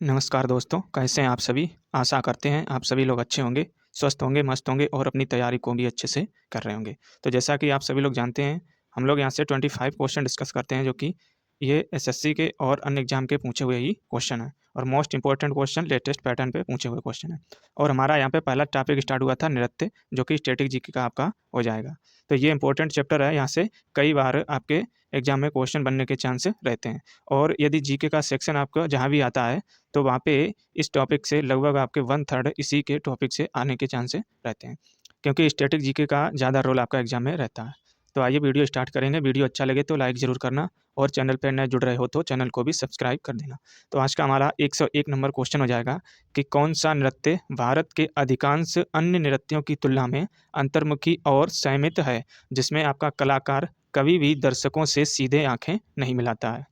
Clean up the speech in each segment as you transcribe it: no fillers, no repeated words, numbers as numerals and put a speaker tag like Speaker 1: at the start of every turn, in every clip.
Speaker 1: नमस्कार दोस्तों, कैसे हैं आप सभी? आशा करते हैं आप सभी लोग अच्छे होंगे, स्वस्थ होंगे, मस्त होंगे और अपनी तैयारी को भी अच्छे से कर रहे होंगे। तो जैसा कि आप सभी लोग जानते हैं, हम लोग यहाँ से 25 क्वेश्चन डिस्कस करते हैं जो कि ये एसएससी के और अन्य एग्जाम के पूछे हुए ही क्वेश्चन हैं और most important question latest pattern पे पूछे हुए क्वेश्चन हैं। और हमारा यहाँ पे पहला टॉपिक स्टार्ट हुआ था नृत्य, जो कि स्टैटिक जीके का आपका हो जाएगा। तो ये इंपॉर्टेंट चैप्टर है, यहाँ से कई बार आपके एग्जाम में क्वेश्चन बनने के चांस रहते हैं। और यदि जीके का सेक्शन आपका जहाँ भी आता है तो वहाँ पे इस टॉपिक से लगभग आपके 1/3 इसी के टॉपिक से आने के चांसेस रहते हैं, क्योंकि स्टैटिक जीके का ज़्यादा रोल आपका एग्जाम में रहता है। तो आइए वीडियो स्टार्ट करेंगे। वीडियो अच्छा लगे तो लाइक ज़रूर करना और चैनल पर नए जुड़ रहे हो तो चैनल को भी सब्सक्राइब कर देना। तो आज का हमारा 101 नंबर क्वेश्चन हो जाएगा कि कौन सा नृत्य भारत के अधिकांश अन्य नृत्यों की तुलना में अंतर्मुखी और संयमित है, जिसमें आपका कलाकार कभी भी दर्शकों से सीधे आंखें नहीं मिलाता है।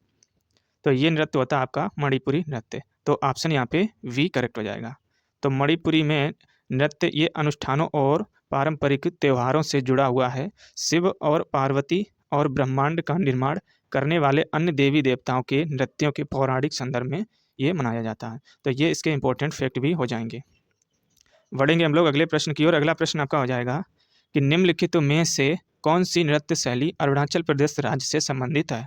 Speaker 1: तो ये नृत्य होता है आपका मणिपुरी नृत्य। तो ऑप्शन यहाँ पे वी करेक्ट हो जाएगा। तो मणिपुरी में नृत्य ये अनुष्ठानों और पारंपरिक त्योहारों से जुड़ा हुआ है। शिव और पार्वती और ब्रह्मांड का निर्माण करने वाले अन्य देवी देवताओं के नृत्यों के पौराणिक संदर्भ में ये मनाया जाता है। तो ये इसके इंपॉर्टेंट फैक्ट भी हो जाएंगे। बढ़ेंगे हम लोग अगले प्रश्न की ओर। अगला प्रश्न आपका हो जाएगा कि निम्नलिखित में से कौन सी नृत्य शैली अरुणाचल प्रदेश राज्य से संबंधित है।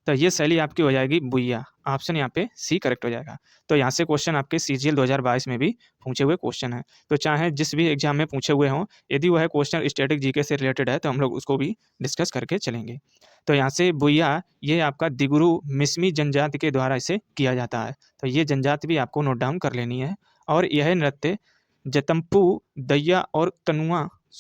Speaker 1: तो ये शैली आपकी हो जाएगी बुइया। ऑप्शन यहाँ पे सी करेक्ट हो जाएगा। तो यहाँ से क्वेश्चन आपके सीजीएल 2022 में भी पूछे हुए क्वेश्चन है। तो चाहे जिस भी एग्जाम में पूछे हुए हों, यदि वह क्वेश्चन स्टैटिक जीके से रिलेटेड है तो हम लोग उसको भी डिस्कस करके चलेंगे। तो यहाँ से बुइया ये आपका दिगुरु मिसमी जनजाति के द्वारा इसे किया जाता है। तो ये जनजाति भी आपको नोट डाउन कर लेनी है। और यह नृत्य जतम्पू, दैया और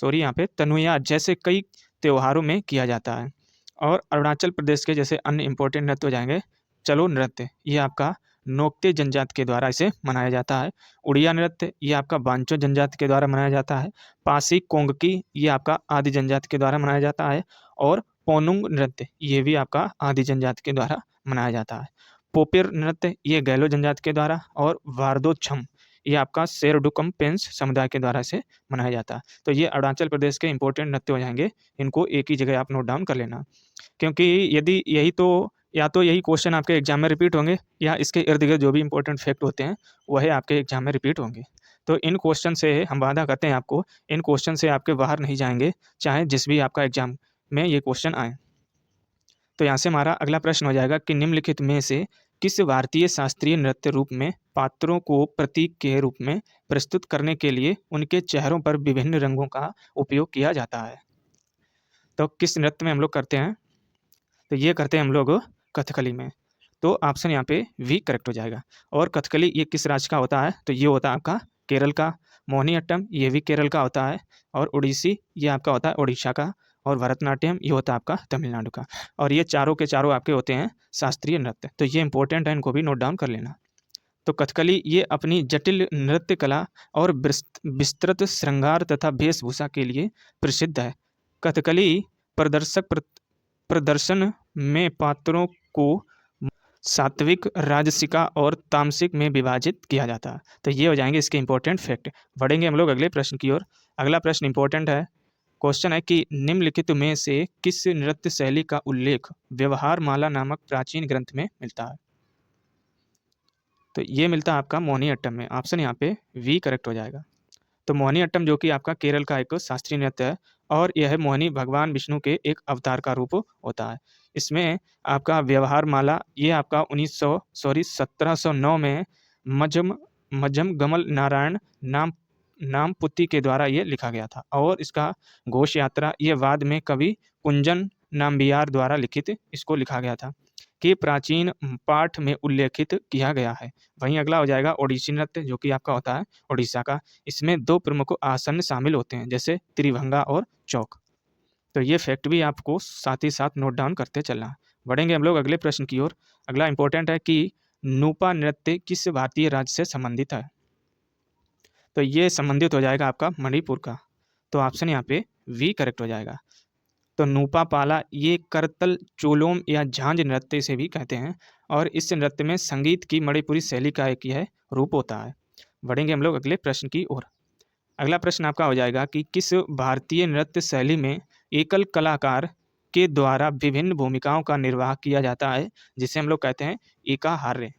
Speaker 1: यहाँ पे तनुया जैसे कई त्योहारों में किया जाता है। और अरुणाचल प्रदेश के जैसे अन्य इंपॉर्टेंट नृत्य हो जाएंगे चलो नृत्य, ये आपका नोक्ते जनजाति के द्वारा इसे मनाया जाता है। उड़िया नृत्य ये आपका बांचो जनजाति के द्वारा मनाया जाता है। पासी कोंगकी ये आपका आदि जनजाति के द्वारा मनाया जाता है। और पोनुंग नृत्य ये भी आपका आदि जनजाति के द्वारा मनाया जाता है। पोपिर नृत्य ये गैलो जनजाति के द्वारा। और वार्दो छम ये आपका शेरडुकम पेंस समुदाय के द्वारा इसे मनाया जाता है। तो ये अरुणाचल प्रदेश के इंपॉर्टेंट नृत्य हो जाएंगे, इनको एक ही जगह आप नोट डाउन कर लेना। क्योंकि यदि यही तो या तो यही क्वेश्चन आपके एग्जाम में रिपीट होंगे या इसके इर्द गिर्द जो भी इंपॉर्टेंट फैक्ट होते हैं वह आपके एग्जाम में रिपीट होंगे। तो इन क्वेश्चन से हम वादा करते हैं आपको, इन क्वेश्चन से आपके बाहर नहीं जाएंगे, चाहे जिस भी आपका एग्जाम में ये क्वेश्चन आए। तो यहाँ से हमारा अगला प्रश्न हो जाएगा कि निम्नलिखित में से किस भारतीय शास्त्रीय नृत्य रूप में पात्रों को प्रतीक के रूप में प्रस्तुत करने के लिए उनके चेहरों पर विभिन्न रंगों का उपयोग किया जाता है। तो किस नृत्य में हम लोग करते हैं? तो ये करते हैं हम लोग कथकली में। तो ऑप्शन यहाँ पे वी करेक्ट हो जाएगा। और कथकली ये किस राज्य का होता है? तो ये होता है आपका केरल का। मोहिनीअट्टम ये भी केरल का होता है। और ओडिसी ये आपका होता है उड़ीसा का। और भरतनाट्यम ये होता है आपका तमिलनाडु का। और ये चारों के चारों आपके होते हैं शास्त्रीय नृत्य। तो ये इंपॉर्टेंट है, इनको भी नोट डाउन कर लेना। तो कथकली ये अपनी जटिल नृत्य कला और विस्तृत श्रृंगार तथा वेशभूषा के लिए प्रसिद्ध है। कथकली प्रदर्शन में पात्रों को सात्विक, राजसिका और तामसिक में विभाजित किया जाता है। तो ये हो जाएंगे इसके इंपॉर्टेंट फैक्ट। बढ़ेंगे हम लोग अगले प्रश्न की ओर। अगला प्रश्न इंपॉर्टेंट है। क्वेश्चन है कि निम्नलिखित में से किस नृत्य शैली का उल्लेख व्यवहार माला नामक प्राचीन ग्रंथ में मिलता है। तो ये मिलता है आपका मोहिनीअट्टम में। ऑप्शन यहाँ पे वी करेक्ट हो जाएगा। तो मोहिनीअट्टम जो कि आपका केरल का एक शास्त्रीय नृत्य है और यह मोहिनी भगवान विष्णु के एक अवतार का रूप होता है। इसमें आपका व्यवहार माला ये आपका 1709 में मजम मजम गमल नारायण नामपुती के द्वारा ये लिखा गया था। और इसका घोष यात्रा ये बाद में कवि कुंजन नाम्बियार द्वारा लिखित इसको लिखा गया था कि प्राचीन पाठ में उल्लेखित किया गया है। वहीं अगला हो जाएगा ओडिसी नृत्य जो कि आपका होता है उड़ीसा का। इसमें 2 प्रमुख आसन शामिल होते हैं जैसे त्रिभंगा और चौक। तो ये फैक्ट भी आपको साथ ही साथ नोट डाउन करते चलना। बढ़ेंगे हम लोग अगले प्रश्न की ओर। अगला इंपॉर्टेंट है कि नूपा नृत्य किस भारतीय राज्य से संबंधित है। तो ये संबंधित हो जाएगा आपका मणिपुर का। तो ऑप्शन यहाँ पे वी करेक्ट हो जाएगा। तो नूपा पाला ये करतल चोलोम या झांझ नृत्य से भी कहते हैं। और इस नृत्य में संगीत की मणिपुरी शैली का एक यह रूप होता है। बढ़ेंगे हम लोग अगले प्रश्न की ओर। अगला प्रश्न आपका हो जाएगा कि किस भारतीय नृत्य शैली में एकल कलाकार के द्वारा विभिन्न भूमिकाओं का निर्वाह किया जाता है, जिसे हम लोग कहते हैं एकाहार्य।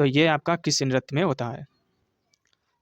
Speaker 1: तो ये आपका किस नृत्य में होता है?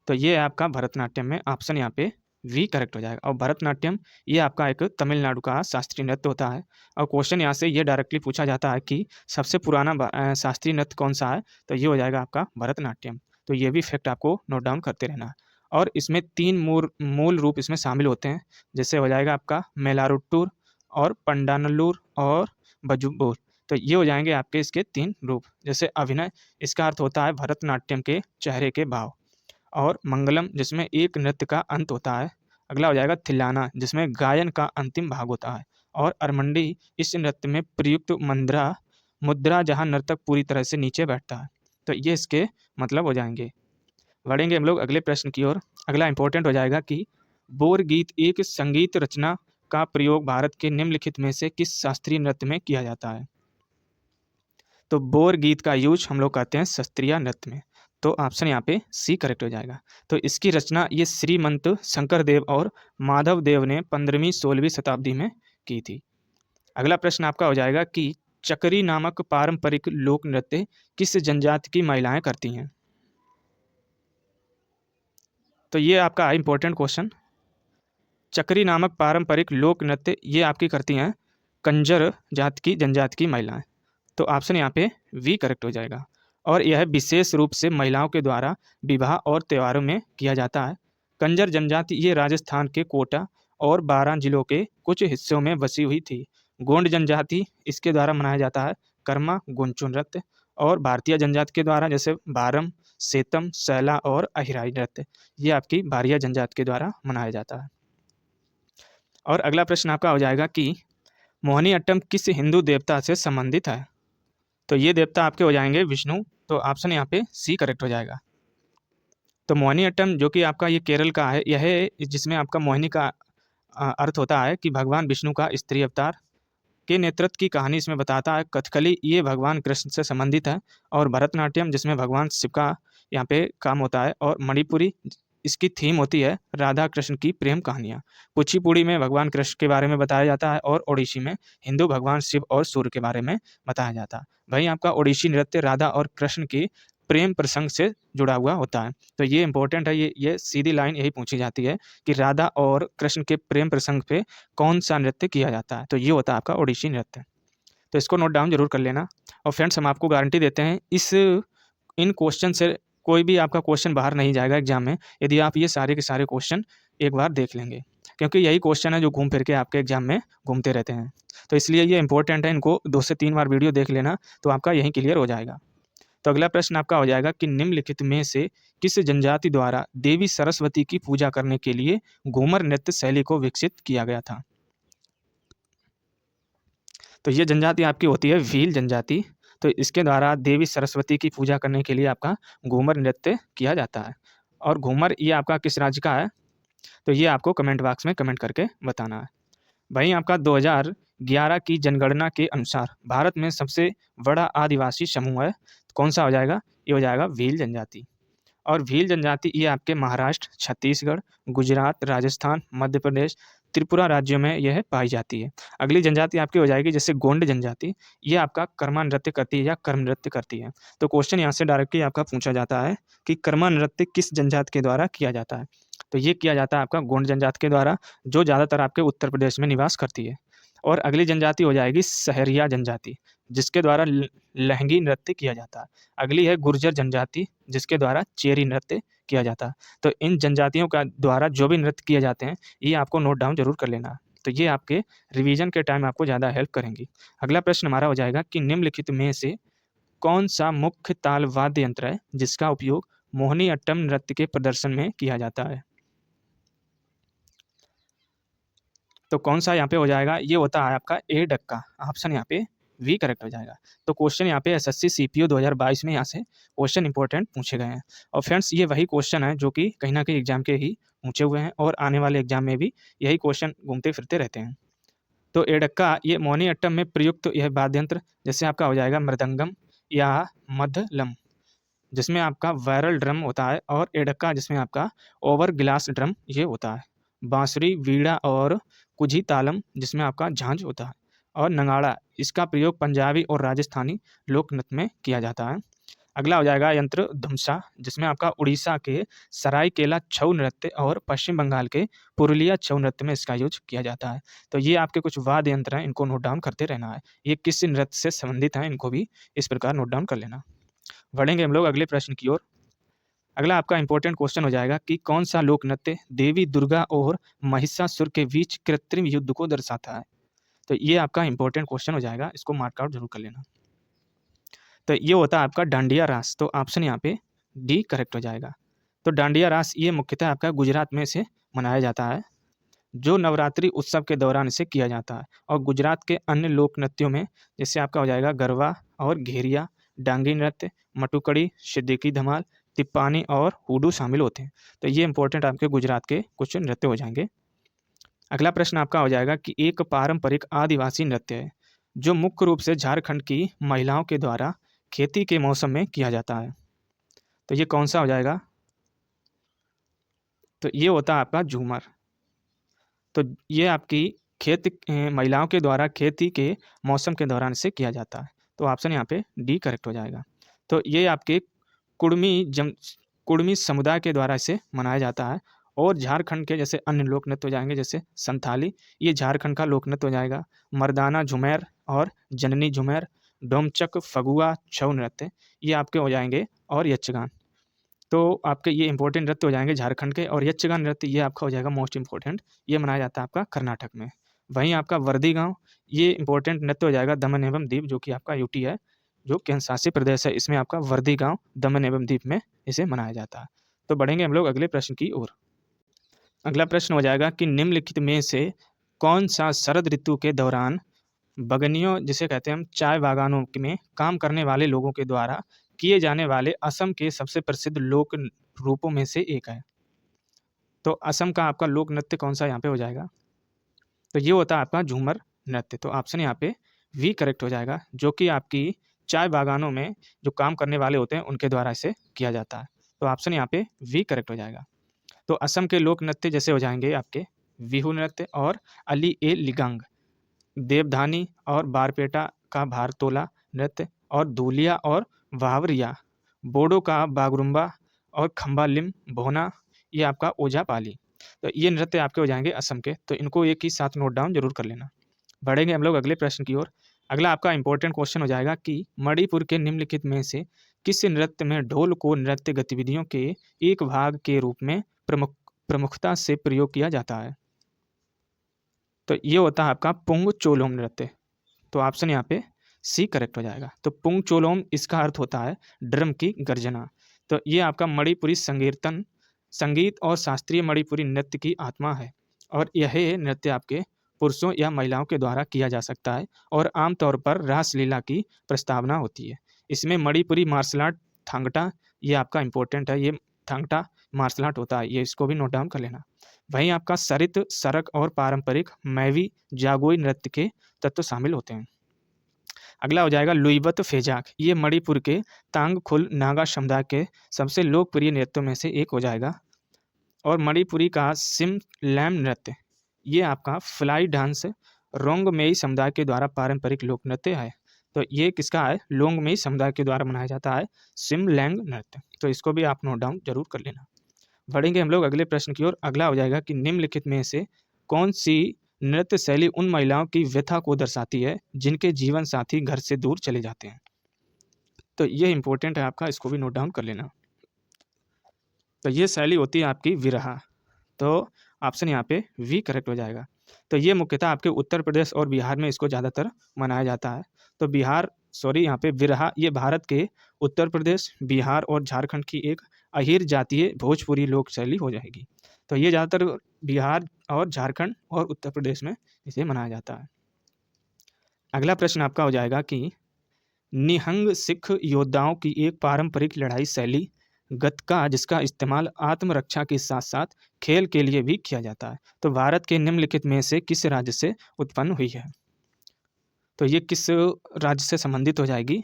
Speaker 1: तो ये आपका भरतनाट्यम में, ऑप्शन यहाँ पे वी करेक्ट हो जाएगा। और भरतनाट्यम ये आपका एक तमिलनाडु का शास्त्रीय नृत्य होता है। और क्वेश्चन यहाँ से ये डायरेक्टली पूछा जाता है कि सबसे पुराना शास्त्रीय नृत्य कौन सा है, तो ये हो जाएगा आपका भरतनाट्यम। तो ये भी फैक्ट आपको नोट डाउन करते रहना है। और इसमें 3 मूल रूप इसमें शामिल होते हैं, जैसे हो जाएगा आपका मेलारुट्टूर और पंडानल्लूर और बजुब्बूर। तो ये हो जाएंगे आपके इसके 3 रूप। जैसे अभिनय, इसका अर्थ होता है भरतनाट्यम के चेहरे के भाव। और मंगलम, जिसमें एक नृत्य का अंत होता है। अगला हो जाएगा थिल्लाना, जिसमें गायन का अंतिम भाग होता है। और अरमंडी, इस नृत्य में प्रयुक्त मुद्रा जहाँ नर्तक पूरी तरह से नीचे बैठता है। तो ये इसके मतलब हो जाएंगे। बढ़ेंगे हम लोग अगले प्रश्न की ओर। अगला इंपॉर्टेंट हो जाएगा कि बोर गीत एक संगीत रचना का प्रयोग भारत के निम्नलिखित में से किस शास्त्रीय नृत्य में किया जाता है? तो बोर गीत का यूज हम लोग करते हैं शास्त्रीय नृत्य में। तो ऑप्शन यहाँ पे सी करेक्ट हो जाएगा। तो इसकी रचना ये श्रीमंत शंकरदेव और माधव देव ने 15वीं-16वीं शताब्दी में की थी। अगला प्रश्न आपका हो जाएगा कि चकरी नामक पारंपरिक लोक नृत्य किस जनजाति की महिलाएं करती हैं? तो ये आपका इंपॉर्टेंट क्वेश्चन। चकरी नामक पारंपरिक लोक नृत्य ये आपकी करती हैं कंजर जनजाति की महिलाएं। तो ऑप्शन यहाँ पे वी करेक्ट हो जाएगा। और यह विशेष रूप से महिलाओं के द्वारा विवाह और त्योहारों में किया जाता है। कंजर जनजाति ये राजस्थान के कोटा और बारां जिलों के कुछ हिस्सों में बसी हुई थी। गोंड जनजाति, इसके द्वारा मनाया जाता है कर्मा गुंचू नृत्य। और भारतीय जनजाति के द्वारा जैसे बारम, सेतम, सैला और अहिराई नृत्य, ये आपकी भारिया जनजाति के द्वारा मनाया जाता है। और अगला प्रश्न आपका हो जाएगा कि मोहिनीअट्टम किस हिंदू देवता से संबंधित है? तो ये देवता आपके हो जाएंगे विष्णु। तो ऑप्शन यहाँ पे सी करेक्ट हो जाएगा। तो मोहिनीअट्टम जो कि आपका ये केरल का है, यह जिसमें आपका मोहिनी का अर्थ होता है कि भगवान विष्णु का स्त्री अवतार के नेतृत्व की कहानी इसमें बताता है। कथकली ये भगवान कृष्ण से संबंधित है। और भरतनाट्यम जिसमें भगवान शिव का यहाँ पे काम होता है। और मणिपुरी इसकी थीम होती है राधा कृष्ण की प्रेम कहानियाँ। कुचिपुड़ी में भगवान कृष्ण के बारे में बताया जाता है। और ओडिसी में हिंदू भगवान शिव और सूर्य के बारे में बताया जाता है। वहीं आपका ओडिसी नृत्य राधा और कृष्ण की प्रेम प्रसंग से जुड़ा हुआ होता है। तो ये इंपॉर्टेंट है, ये सीधी लाइन यही पूछी जाती है कि राधा और कृष्ण के प्रेम प्रसंग पे कौन सा नृत्य किया जाता है? तो ये होता है आपका ओडिसी नृत्य। तो इसको नोट डाउन जरूर कर लेना। और फ्रेंड्स, हम आपको गारंटी देते हैं इन क्वेश्चन से कोई भी आपका क्वेश्चन बाहर नहीं जाएगा एग्जाम में, यदि आप ये सारे के सारे क्वेश्चन एक बार देख लेंगे। क्योंकि यही क्वेश्चन है जो घूम फिर के आपके एग्जाम में घूमते रहते हैं। तो इसलिए ये इंपॉर्टेंट है, इनको 2 से 3 बार वीडियो देख लेना, तो आपका यहीं क्लियर हो जाएगा। तो अगला प्रश्न आपका हो जाएगा कि निम्नलिखित में से किस जनजाति द्वारा देवी सरस्वती की पूजा करने के लिए घूमर नृत्य शैली को विकसित किया गया था? तो ये जनजाति आपकी होती है भील जनजाति। तो इसके द्वारा देवी सरस्वती की पूजा करने के लिए आपका घूमर नृत्य किया जाता है। और घूमर ये आपका किस राज्य का है? तो ये आपको कमेंट बॉक्स में कमेंट करके बताना है। वहीं आपका 2011 की जनगणना के अनुसार भारत में सबसे बड़ा आदिवासी समूह है, कौन सा हो जाएगा? ये हो जाएगा भील जनजाति। और भील जनजाति ये आपके महाराष्ट्र, छत्तीसगढ़, गुजरात, राजस्थान, मध्य प्रदेश, त्रिपुरा राज्यों में यह पाई जाती है। अगली जनजाति आपकी हो जाएगी जैसे गोंड जनजाति, ये आपका कर्मा नृत्य करती है या कर्म नृत्य करती है। तो क्वेश्चन यहाँ से डायरेक्टली आपका पूछा जाता है कि कर्मा नृत्य किस जनजाति के द्वारा किया जाता है? तो ये किया जाता है आपका गोंड जनजाति के द्वारा, जो ज़्यादातर आपके उत्तर प्रदेश में निवास करती है। और अगली जनजाति हो जाएगी सहरिया जनजाति, जिसके द्वारा लहंगी नृत्य किया जाता है। अगली है गुर्जर जनजाति, जिसके द्वारा चेरी नृत्य किया जाता है। तो इन जनजातियों का द्वारा जो भी नृत्य किए जाते हैं, ये आपको नोट डाउन जरूर कर लेना है। तो ये आपके रिवीजन के टाइम आपको ज़्यादा हेल्प करेंगी। अगला प्रश्न हमारा हो जाएगा कि निम्नलिखित में से कौन सा मुख्य ताल वाद्य यंत्र है जिसका उपयोग मोहिनीअट्टम नृत्य के प्रदर्शन में किया जाता है? तो कौन सा यहाँ पे हो जाएगा? ये होता है आपका ए डक्का। ऑप्शन यहाँ पे वी करेक्ट हो जाएगा। तो क्वेश्चन यहाँ पे एसएससी सीपीओ 2022 में यहाँ से क्वेश्चन इंपॉर्टेंट पूछे गए हैं। और फ्रेंड्स, ये वही क्वेश्चन है जो कि कहीं ना कहीं एग्जाम के ही पूछे हुए हैं और आने वाले एग्जाम में भी यही क्वेश्चन घूमते फिरते रहते हैं। तो एडक्का ये मोहिनीअट्टम में प्रयुक्त यह वाद्य यंत्र जैसे आपका हो जाएगा मृदंगम या मद्धलम, जिसमें आपका वायरल ड्रम होता है। और एडक्का जिसमें आपका ओवर ग्लास ड्रम ये होता है। बांसुरी, वीणा और कुझी तालम जिसमें आपका झांझ होता है। और नगाड़ा, इसका प्रयोग पंजाबी और राजस्थानी लोक नृत्य में किया जाता है। अगला हो जाएगा यंत्र धुमसा, जिसमें आपका उड़ीसा के सरायकेला छऊ नृत्य और पश्चिम बंगाल के पुरुलिया छऊ नृत्य में इसका यूज किया जाता है। तो ये आपके कुछ वाद्य यंत्र हैं, इनको नोट डाउन करते रहना है। ये किस नृत्य से संबंधित हैं, इनको भी इस प्रकार नोट डाउन कर लेना। बढ़ेंगे हम लोग अगले प्रश्न की ओर। अगला आपका इंपॉर्टेंट क्वेश्चन हो जाएगा कि कौन सा लोक नृत्य देवी दुर्गा और महिषासुर के बीच कृत्रिम युद्ध को दर्शाता है। तो ये आपका इंपॉर्टेंट क्वेश्चन हो जाएगा, इसको मार्क आउट जरूर कर लेना। तो ये होता है आपका डांडिया रास, तो ऑप्शन यहाँ पे डी करेक्ट हो जाएगा। तो डांडिया रास ये मुख्यतः आपका गुजरात में से मनाया जाता है, जो नवरात्रि उत्सव के दौरान इसे किया जाता है। और गुजरात के अन्य लोक नृत्यों में जैसे आपका हो जाएगा गरबा और घेरिया, डांगी नृत्य, मटुकड़ी, सिद्दीकी धमाल, तिप्पानी और हुडू शामिल होते हैं। तो ये इंपॉर्टेंट आपके गुजरात के कुछ नृत्य हो जाएंगे। अगला प्रश्न आपका हो जाएगा कि एक पारंपरिक आदिवासी नृत्य है जो मुख्य रूप से झारखंड की महिलाओं के द्वारा खेती के मौसम में किया जाता है। तो ये कौन सा हो जाएगा? तो ये होता है आपका झूमर। तो ये आपकी महिलाओं के द्वारा खेती के मौसम के दौरान इसे किया जाता है। तो ऑप्शन यहाँ पे डी करेक्ट हो जाएगा। तो ये आपके कुड़मी समुदाय के द्वारा इसे मनाया जाता है। और झारखंड के जैसे अन्य लोक नृत्य हो जाएंगे, जैसे संथाली, ये झारखंड का लोक नृत्य हो जाएगा। मर्दाना झुमेर और जननी झुमेर, डोमचक, फगुआ, छऊ नृत्य, ये आपके हो जाएंगे। और यक्षगान, तो आपके ये इंपॉर्टेंट नृत्य हो जाएंगे झारखंड के। और यक्षगान नृत्य ये आपका हो जाएगा मोस्ट इंपॉर्टेंट, ये मनाया जाता है आपका कर्नाटक में। वहीं आपका वर्दी गांव, ये इंपॉर्टेंट नृत्य हो जाएगा दमन एवं दीव, जो कि आपका यूटी है, जो केंद्र शासित प्रदेश है। इसमें आपका वर्दी गांव दमन एवं दीव में इसे मनाया जाता है। तो बढ़ेंगे हम लोग अगले प्रश्न की ओर। अगला प्रश्न हो जाएगा कि निम्नलिखित में से कौन सा शरद ऋतु के दौरान बगनियों, जिसे कहते हैं हम, चाय बागानों में काम करने वाले लोगों के द्वारा किए जाने वाले असम के सबसे प्रसिद्ध लोक रूपों में से एक है। तो असम का आपका लोक नृत्य कौन सा यहाँ पे हो जाएगा? तो ये होता है आपका झूमर नृत्य। तो ऑप्शन यहाँ पे वी करेक्ट हो जाएगा, जो कि आपकी चाय बागानों में जो काम करने वाले होते हैं उनके द्वारा इसे किया जाता है। तो ऑप्शन यहाँ पे वी करेक्ट हो जाएगा। तो असम के लोक नृत्य जैसे हो जाएंगे आपके बिहू नृत्य और अली ए लिगांग, देवधानी और बारपेटा का भारतोला नृत्य, और धूलिया और वावरिया, बोडो का बागरुम्बा और खम्बालिम भोना, ये आपका ओझापाली। तो ये नृत्य आपके हो जाएंगे असम के। तो इनको एक ही साथ नोट डाउन जरूर कर लेना। बढ़ेंगे हम लोग अगले प्रश्न की ओर। अगला आपका इंपॉर्टेंट क्वेश्चन हो जाएगा कि मणिपुर के निम्नलिखित में से किस नृत्य में ढोल को नृत्य गतिविधियों के एक भाग के रूप में प्रमुखता से प्रयोग किया जाता है। तो ये होता है आपका पुंग चोलोम नृत्य। तो ऑप्शन यहाँ पे सी करेक्ट हो जाएगा। तो पुंग चोलोम, इसका अर्थ होता है ड्रम की गर्जना। तो ये आपका मणिपुरी संगीत और शास्त्रीय मणिपुरी नृत्य की आत्मा है। और यह नृत्य आपके पुरुषों या महिलाओं के द्वारा किया जा सकता है और आमतौर पर रासलीला की प्रस्तावना होती है। इसमें मणिपुरी मार्शल आर्ट थांगटा, ये आपका इंपॉर्टेंट है, ये थांगटा मार्शल आर्ट होता है, ये इसको भी नोट डाउन कर लेना। वहीं आपका सरित, सरक और पारंपरिक मैवी जागोई नृत्य के तत्व शामिल होते हैं। अगला हो जाएगा लुइबत फेजाक, ये मणिपुर के तांगखुल नागा समुदाय के सबसे लोकप्रिय नृत्यों में से एक हो जाएगा। और मणिपुरी का सिम लैम नृत्य, ये आपका फ्लाई डांस रोंगमेई समुदाय के द्वारा पारंपरिक लोक नृत्य है। तो ये किसका है? लोंगमेई समुदाय के द्वारा मनाया जाता है सिम लैंग नृत्य। तो इसको भी आप नोट डाउन जरूर कर लेना। बढ़ेंगे हम लोग अगले प्रश्न की ओर। अगला हो जाएगा कि निम्नलिखित में से कौन सी नृत्य शैली उन महिलाओं की व्यथा को दर्शाती है जिनके जीवन साथी घर से दूर चले जाते हैं। तो ये इंपॉर्टेंट है आपका, इसको भी नोट डाउन कर लेना। तो ये शैली होती है आपकी विरहा। तो ऑप्शन यहाँ पे वी करेक्ट हो जाएगा। तो ये मुख्यतः आपके उत्तर प्रदेश और बिहार में इसको ज़्यादातर मनाया जाता है। तो यहाँ पे विरहा, ये भारत के उत्तर प्रदेश, बिहार और झारखंड की एक अहीर जातीय भोजपुरी लोक शैली हो जाएगी। तो ये ज़्यादातर बिहार और झारखंड और उत्तर प्रदेश में इसे मनाया जाता है। अगला प्रश्न आपका हो जाएगा कि निहंग सिख योद्धाओं की एक पारंपरिक लड़ाई शैली गतका, जिसका इस्तेमाल आत्मरक्षा के साथ साथ खेल के लिए भी किया जाता है, तो भारत के निम्नलिखित में से किस राज्य से उत्पन्न हुई है? तो ये किस राज्य से संबंधित हो जाएगी?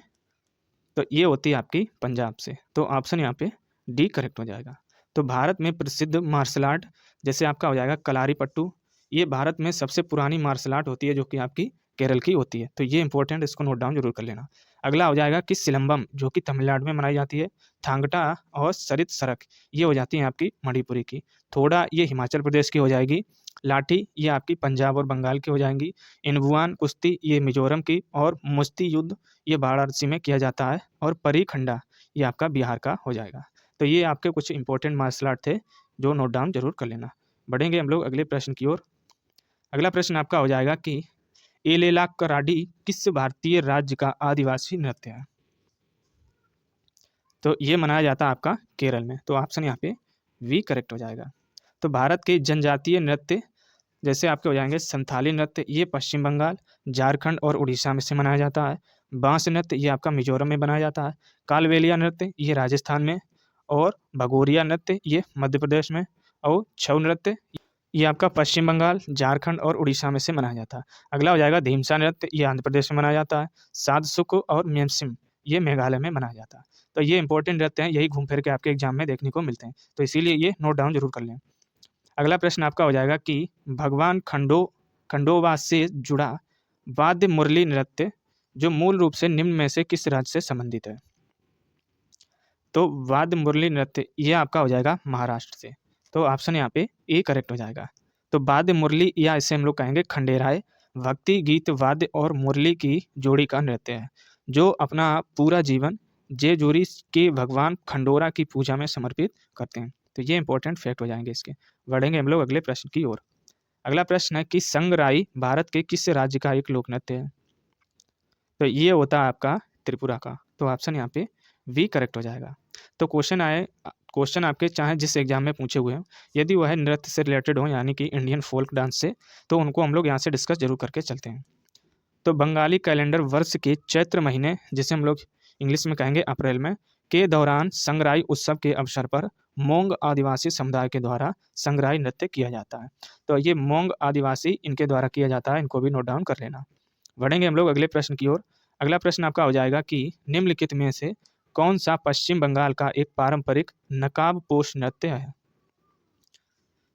Speaker 1: तो ये होती है आपकी पंजाब से। तो ऑप्शन यहाँ पे डी करेक्ट हो जाएगा। तो भारत में प्रसिद्ध मार्शल आर्ट जैसे आपका हो जाएगा कलारी पट्टू, ये भारत में सबसे पुरानी मार्शल आर्ट होती है जो कि आपकी केरल की होती है। तो ये इंपॉर्टेंट, इसको नोट डाउन जरूर कर लेना। अगला हो जाएगा कि सिलंबम, जो कि तमिलनाडु में मनाई जाती है। थांगटा और सरित सरक, ये हो जाती हैं आपकी मणिपुरी की। थोड़ा, ये हिमाचल प्रदेश की हो जाएगी। लाठी, ये आपकी पंजाब और बंगाल की हो जाएंगी। इनबुआन कुश्ती, ये मिजोरम की। और मुश्ती युद्ध, ये वाराणसी में किया जाता है। और परीखंडा, ये आपका बिहार का हो जाएगा। तो ये आपके कुछ इंपॉर्टेंट मार्शल आर्ट थे, जो नोट डाउन जरूर कर लेना। बढ़ेंगे हम लोग अगले प्रश्न की ओर। अगला प्रश्न आपका हो जाएगा कि एलेलाकराडी किस भारतीय राज्य का आदिवासी नृत्य है? तो ये मनाया जाता है आपका केरल में। तो ऑप्शन यहाँ पे वी करेक्ट हो जाएगा। तो भारत के जनजातीय नृत्य जैसे आपके हो जाएंगे संथाली नृत्य, ये पश्चिम बंगाल, झारखंड और उड़ीसा में से मनाया जाता है। बांस नृत्य, ये आपका मिजोरम में बनाया जाता है। कालबेलिया नृत्य, ये राजस्थान में। और भगोरिया नृत्य, ये मध्य प्रदेश में। और छऊ नृत्य, ये आपका पश्चिम बंगाल, झारखंड और उड़ीसा में से मनाया जाता है। अगला हो जाएगा धीमसा नृत्य, ये आंध्र प्रदेश में मनाया जाता है। सादसुक और मेमसिम, ये मेघालय में मनाया जाता है। तो ये इंपॉर्टेंट नृत्य हैं, यही घूम फिर के आपके एग्जाम में देखने को मिलते हैं, तो इसीलिए ये नोट डाउन जरूर कर लें। अगला प्रश्न आपका हो जाएगा कि भगवान खंडोबा से जुड़ा वाद्य मुरली नृत्य जो मूल रूप से निम्न में से किस राज्य से संबंधित है? तो वाद्य मुरली नृत्य ये आपका हो जाएगा महाराष्ट्र से। तो ऑप्शन यहाँ पे ए करेक्ट हो जाएगा। तो वाद्य मुरली, या इसे हम लोग कहेंगे खंडेराय, भक्ति गीत वाद्य और मुरली की जोड़ी का नृत्य है, जो अपना पूरा जीवन जेजूरी के भगवान खंडोरा की पूजा में समर्पित करते हैं। तो ये इंपॉर्टेंट फैक्ट हो जाएंगे इसके। बढ़ेंगे हम लोग अगले प्रश्न की ओर। अगला प्रश्न है कि संगराई भारत के किस राज्य का एक लोक नृत्य है? तो ये होता है आपका त्रिपुरा का। तो ऑप्शन यहाँ पे वी करेक्ट हो जाएगा। तो क्वेश्चन आपके चाहे जिस एग्जाम में पूछे हुए हों, यदि वह नृत्य से रिलेटेड हो, यानी कि इंडियन फोल्क डांस से, तो उनको हम लोग यहाँ से डिस्कस जरूर करके चलते हैं। तो बंगाली कैलेंडर वर्ष के चैत्र महीने, जिसे हम लोग इंग्लिश में कहेंगे अप्रैल में, के दौरान संगराई उत्सव के अवसर पर मोंग आदिवासी समुदाय के द्वारा संगराई नृत्य किया जाता है। तो ये मोंग आदिवासी इनके द्वारा किया जाता है, इनको भी नोट डाउन कर लेना। बढ़ेंगे हम लोग अगले प्रश्न की ओर। अगला प्रश्न आपका हो जाएगा कि निम्नलिखित में से कौन सा पश्चिम बंगाल का एक पारंपरिक नकाबपोश नृत्य है?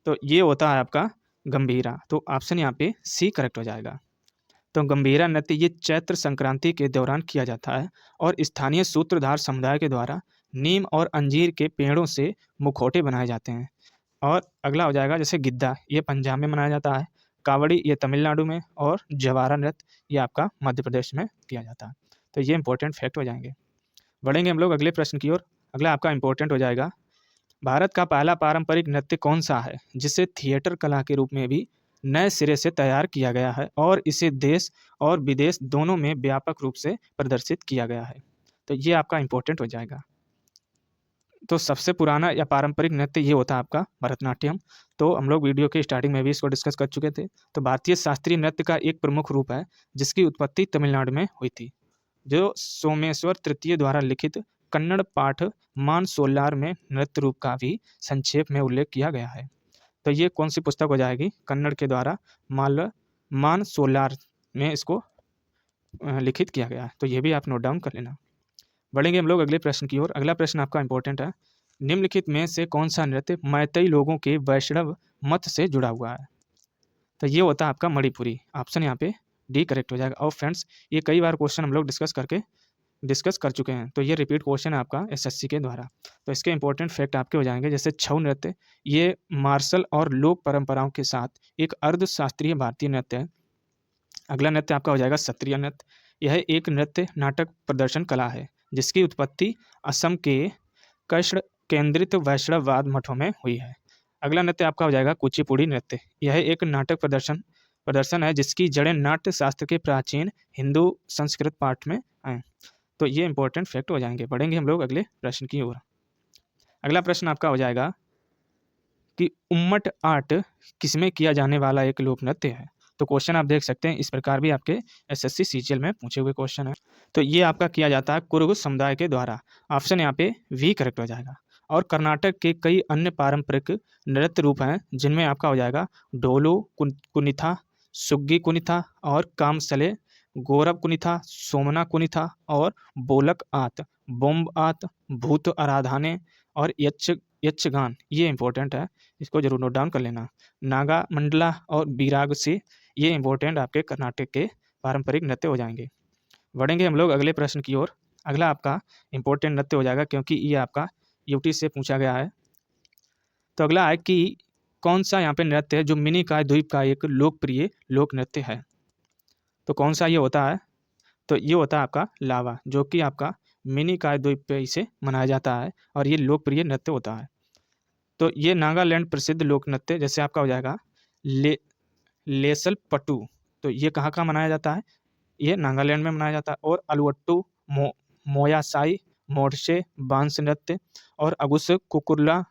Speaker 1: तो ये होता है आपका गंभीरा। तो ऑप्शन यहाँ पे सी करेक्ट हो जाएगा। तो गंभीरा नृत्य ये चैत्र संक्रांति के दौरान किया जाता है और स्थानीय सूत्रधार समुदाय के द्वारा नीम और अंजीर के पेड़ों से मुखौटे बनाए जाते हैं। और अगला हो जाएगा जैसे गिद्दा, ये पंजाब में मनाया जाता है। कावड़ी, ये तमिलनाडु में। और जवारा नृत्य, ये आपका मध्य प्रदेश में किया जाता है। तो ये इंपॉर्टेंट फैक्ट हो जाएंगे। बढ़ेंगे हम लोग अगले प्रश्न की ओर। अगला आपका इंपॉर्टेंट हो जाएगा, भारत का पहला पारंपरिक नृत्य कौन सा है जिसे थिएटर कला के रूप में भी नए सिरे से तैयार किया गया है और इसे देश और विदेश दोनों में व्यापक रूप से प्रदर्शित किया गया है? तो ये आपका इंपॉर्टेंट हो जाएगा। तो सबसे पुराना या पारंपरिक नृत्य ये होता है आपका भरतनाट्यम। तो हम लोग वीडियो के स्टार्टिंग में भी इसको डिस्कस कर चुके थे। तो भारतीय शास्त्रीय नृत्य का एक प्रमुख रूप है जिसकी उत्पत्ति तमिलनाडु में हुई थी, जो सोमेश्वर तृतीय द्वारा लिखित कन्नड़ पाठ मान सोलार में नृत्य रूप का भी संक्षेप में उल्लेख किया गया है। तो ये कौन सी पुस्तक हो जाएगी? कन्नड़ के द्वारा मान सोलार में इसको लिखित किया गया है। तो ये भी आप नोट डाउन कर लेना। बढ़ेंगे हम लोग अगले प्रश्न की ओर। अगला प्रश्न आपका इंपॉर्टेंट है, निम्नलिखित में से कौन सा नृत्य मैतेई लोगों के वैष्णव मत से जुड़ा हुआ है? तो ये होता है आपका मणिपुरी। ऑप्शन यहाँ पे डी करेक्ट हो जाएगा। और फ्रेंड्स, ये कई बार क्वेश्चन हम लोग डिस्कस कर चुके हैं, तो ये रिपीट क्वेश्चन है आपका एसएससी के द्वारा। तो इसके इंपॉर्टेंट फैक्ट आपके हो जाएंगे, जैसे छऊ नृत्य, ये मार्शल और लोक परंपराओं के साथ एक अर्ध शास्त्रीय भारतीय नृत्य है। अगला नृत्य आपका हो जाएगा सत्रिय नृत्य। यह एक नृत्य नाटक प्रदर्शन कला है जिसकी उत्पत्ति असम के कृष्ण केंद्रित वैष्णववाद मठों में हुई है। अगला नृत्य आपका हो जाएगा कुचिपुड़ी नृत्य। यह एक नाटक प्रदर्शन है जिसकी जड़ें नाट्य शास्त्र के प्राचीन हिंदू संस्कृत पाठ में हैं। तो ये इंपॉर्टेंट फैक्ट हो जाएंगे। बढ़ेंगे हम लोग अगले प्रश्न की ओर। अगला प्रश्न आपका हो जाएगा कि उम्मट आर्ट किसमें किया जाने वाला एक लोक नृत्य है? तो क्वेश्चन आप देख सकते हैं, इस प्रकार भी आपके एसएससी सीजीएल में पूछे हुए क्वेश्चन है। तो ये आपका किया जाता है कुरुग समुदाय के द्वारा। ऑप्शन यहाँ पे वी करेक्ट हो जाएगा। और कर्नाटक के कई अन्य पारंपरिक नृत्य रूप हैं जिनमें आपका हो जाएगा डोलू कुनिथा, सुग्गी कुनिथा और कामसले, गौरव कुनिथा, सोमना कुनिथा और बोलक आत, बोम्ब आत, भूत आराधने और यक्षगान। ये इंपॉर्टेंट है, इसको जरूर नोट डाउन कर लेना। नागा मंडला और बीराग से, ये इंपॉर्टेंट आपके कर्नाटक के पारंपरिक नृत्य हो जाएंगे। बढ़ेंगे हम लोग अगले प्रश्न की ओर। अगला आपका इम्पोर्टेंट नृत्य हो जाएगा, क्योंकि ये आपका यूटी से पूछा गया है। तो अगला है कि कौन सा यहाँ पे नृत्य है जो मिनिकॉय द्वीप का एक लोकप्रिय लोक नृत्य है। तो कौन सा ये होता है? तो ये होता है आपका लावा, जो कि आपका मिनिकॉय द्वीप पे इसे मनाया जाता है और ये लोकप्रिय नृत्य होता है। तो ये नागालैंड प्रसिद्ध लोक नृत्य, जैसे आपका हो जाएगा ले लेसल पटू। तो ये कहाँ कहाँ मनाया जाता है? ये नागालैंड में मनाया जाता है। और अलवट्टू, मोयासाई, मोर्शे, बांस नृत्य और अगुस कुकुरला,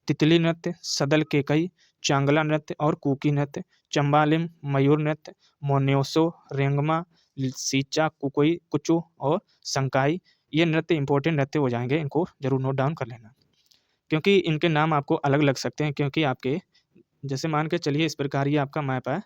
Speaker 1: तितली नृत्य, सदल केकई, चांगला नृत्य और कुकी नृत्य, चंबालिम, मयूर नृत्य, मोन्योसो, रेंगमा, सीचा, कुकोई, कुचू और संकाई। ये नृत्य इंपॉर्टेंट नृत्य हो जाएंगे, इनको जरूर नोट डाउन कर लेना, क्योंकि इनके नाम आपको अलग लग सकते हैं। क्योंकि आपके जैसे मान के चलिए इस प्रकार ये आपका मैप है।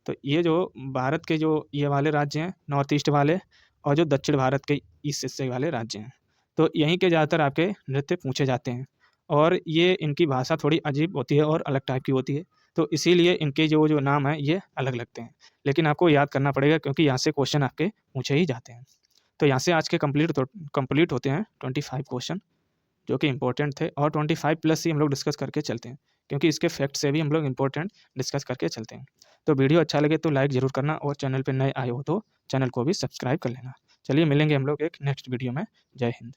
Speaker 1: तो ये जो भारत के जो ये वाले राज्य हैं नॉर्थ ईस्ट वाले, और जो दक्षिण भारत के ईस्ट हिस्से वाले राज्य हैं, तो यहीं के ज़्यादातर आपके नृत्य पूछे जाते हैं। और ये इनकी भाषा थोड़ी अजीब होती है और अलग टाइप की होती है, तो इसीलिए इनके जो जो नाम हैं ये अलग लगते हैं। लेकिन आपको याद करना पड़ेगा, क्योंकि यहाँ से क्वेश्चन आपके पूछे ही जाते हैं। तो यहाँ से आज के कंप्लीट होते हैं 25 क्वेश्चन, जो कि इंपॉर्टेंट थे, और 25 प्लस ही हम लोग डिस्कस करके चलते हैं, क्योंकि इसके फैक्ट से भी हम लोग इंपॉर्टेंट डिस्कस करके चलते हैं। तो वीडियो अच्छा लगे तो लाइक ज़रूर करना, और चैनल पे नए आए हो तो चैनल को भी सब्सक्राइब कर लेना। चलिए मिलेंगे हम लोग एक नेक्स्ट वीडियो में। जय हिंद।